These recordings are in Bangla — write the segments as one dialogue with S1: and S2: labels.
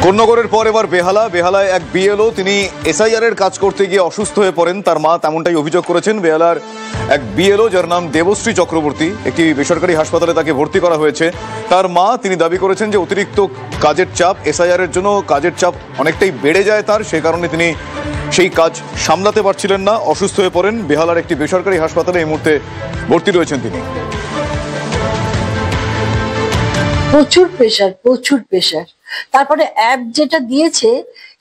S1: কোন্নগরের পর এবার বেহালায় এক বিএলও তিনি এসআইআর এর কাজ করতে গিয়ে অসুস্থ হয়ে পড়েন। তার মা তেমনটাই অভিযোগ করেছেন। বেহালার এক বিএলও যার নাম দেবশ্রী চক্রবর্তী, একটি বেসরকারি হাসপাতালে তাকে ভর্তি করা হয়েছে। তার মা তিনি দাবি করেছেন যে অতিরিক্ত কাজের চাপ, এসআইআর এর জন্য কাজের চাপ অনেকটাই বেড়ে যায় তার, সে কারণে তিনি সেই কাজ সামলাতে পারছিলেন না, অসুস্থ হয়ে পড়েন। বেহালার একটি বেসরকারি হাসপাতালে এই মুহূর্তে ভর্তি রয়েছেন তিনি।
S2: প্রচুর প্রেশার। তারপরে অ্যাপ যেটা দিয়েছে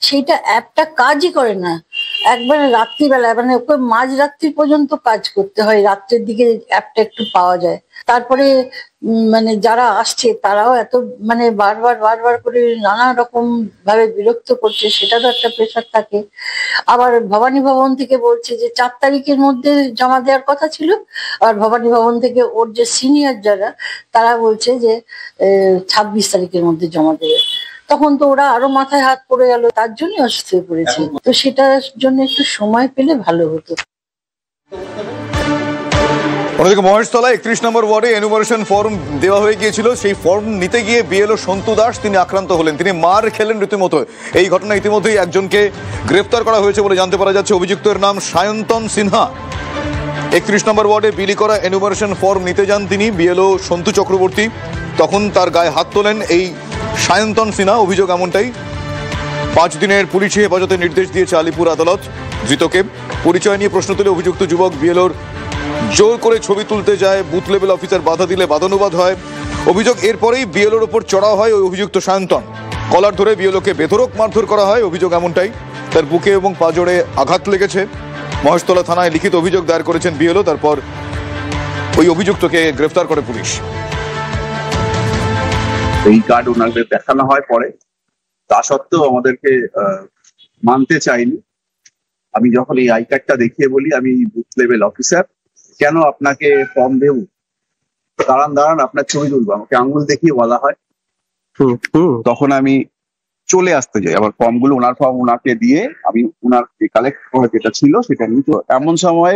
S2: সেইটা অ্যাপটা কাজই করে না। একবারে রাত্রিবেলা, মানে ওকে মাঝরাত্রি পর্যন্ত কাজ করতে হয়, রাত্রের দিকে অ্যাপটা একটু পাওয়া যায়। তারপরে মানে যারা আসছে তারাও এত মানে বারবার করে নানা রকম ভাবে বিরক্ত করছে, সেটারও একটা প্রেশার থাকে। আবার ভবানী ভবন থেকে বলছে যে 4 তারিখের মধ্যে জমা দেওয়ার কথা ছিল, আর ভবানী ভবন থেকে ওর যে সিনিয়র যারা তারা বলছে যে 26 তারিখের মধ্যে জমা দেবে। তখন তো ওরা আরো মাথায় হাত পড়ে গেল, তার জন্য অসুস্থ হয়ে পড়েছে। তো সেটার জন্য একটু সময় পেলে ভালো হতো।
S1: অন্যদিকে মহেশতলায় 31 নম্বর ওয়ার্ডে এনুমারেশন ফর্ম দেওয়া হয়ে গিয়েছিল। সেই ফর্ম নিতে গিয়ে বিএলও সন্তু দাস তিনি আক্রান্ত হলেন, তিনি মার খেলেন রীতিমতো। এই ঘটনা ইতিমধ্যেই একজনকে গ্রেফতার করা হয়েছে বলে জানতে পারা যাচ্ছে। অভিযুক্তের নাম সায়ন্তন সিনহা। 31 নম্বর ওয়ার্ডে বিলি করা এনুমারেশন ফর্ম নিতে যান তিনি, বিএলও সন্তু চক্রবর্তী। তখন তার গায়ে হাত তোলেন এই সায়ন্তন সিনহা। অভিযোগ এমনটাই। 5 দিনের পুলিশি হেফাজতের নির্দেশ দিয়েছে আলিপুর আদালত ধৃতকে। পরিচয় নিয়ে প্রশ্ন তুলে অভিযুক্ত যুবক বিএলওর জোর করে ছবি তুলতে যায়, বুথ লেভেল অফিসার বাধা দিলে বাদানুবাদ হয়। অভিযোগ এরপরেই বিএলওর ওপর চড়াও হয় ওই অভিযুক্ত সায়ন্তন। কলার ধরে বিএলওকে বেধড়ক মারধর করা হয়। অভিযোগ এমনটাই, তার বুকে এবং পাজরে আঘাত লেগেছে। মহেশতলা থানায় লিখিত অভিযোগ দায়ের করেছেন বিএলও। তারপর ওই অভিযুক্তকে গ্রেফতার করে পুলিশ।
S3: এই কার্ড ওনাদের দেখানো হয় পরে, তা সত্ত্বেও আমাদেরকে মানতে চাইনি। আমি যখন এই আই কার্ডটা দেখিয়ে বলি আমি বুথ লেভেল অফিসার, কেন আপনাকে ফর্ম দেব, দাঁড়ান আপনার ছবি তুলবো, আমাকে আঙুল দেখিয়ে বলা হয়। তখন আমি চলে আসতে যাই, আবার ফর্মগুলো ওনার ফর্ম ওনাকে দিয়ে আমি ওনার কালেক্ট করে যেটা ছিল সেটা নিয়ে এমন সময়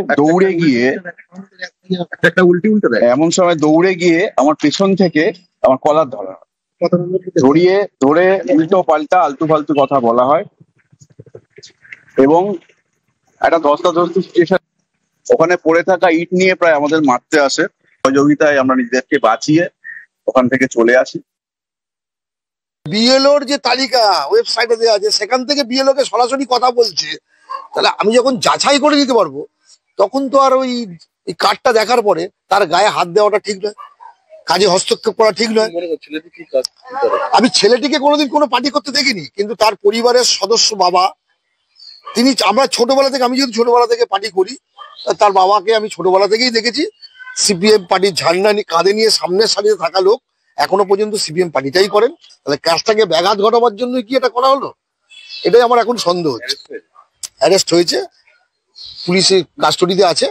S3: দৌড়ে গিয়ে আমার পেছন থেকে আমার কলার ধরা হয়, ধরে উল্টো পাল্টা আলতু ফালতু কথা বলা হয় এবং একটা ধস্তাধস্তি সিচুয়েশন। ওখানে পড়ে থাকা ইট নিয়ে প্রায় আমাদের মারতে আসে। সহযোগিতায় আমরা নিজেদেরকে বাঁচিয়ে ওখান থেকে চলে আসি।
S4: বিএলওর যে তালিকা ওয়েবসাইটে দেওয়া আছে সেখান থেকে বিএলও কে সরাসরি কথা বলছে, তাহলে আমি যখন যাচাই করে দিতে পারবো তখন তো আর ওই কার্ডটা দেখার পরে তার গায়ে হাত দেওয়াটা ঠিক নয়, কাজে হস্তক্ষেপ করা ঠিক নয়। আমি ছেলেটিকে কোনোদিন কোনো পার্টি করতে দেখিনি, কিন্তু তার পরিবারের সদস্য বাবা তিনি, আমরা ছোটবেলা থেকে, আমি যদি ছোটবেলা থেকে পার্টি করি, তার বাবাকে আমি ছোটবেলা থেকেই দেখেছি সিপিএম পার্টির ঝান্ডা কাঁধে নিয়ে সামনের সারিতে থাকা লোক, এখনো পর্যন্ত সিপিএম পার্টিটাই করেন। তাহলে কাজটাকে ব্যাঘাত ঘটাবার জন্য কি এটা করা হলো, এটাই আমার এখন সন্দেহ হচ্ছে। অ্যারেস্ট হয়েছে, পুলিশের কাস্টডিতে আছে।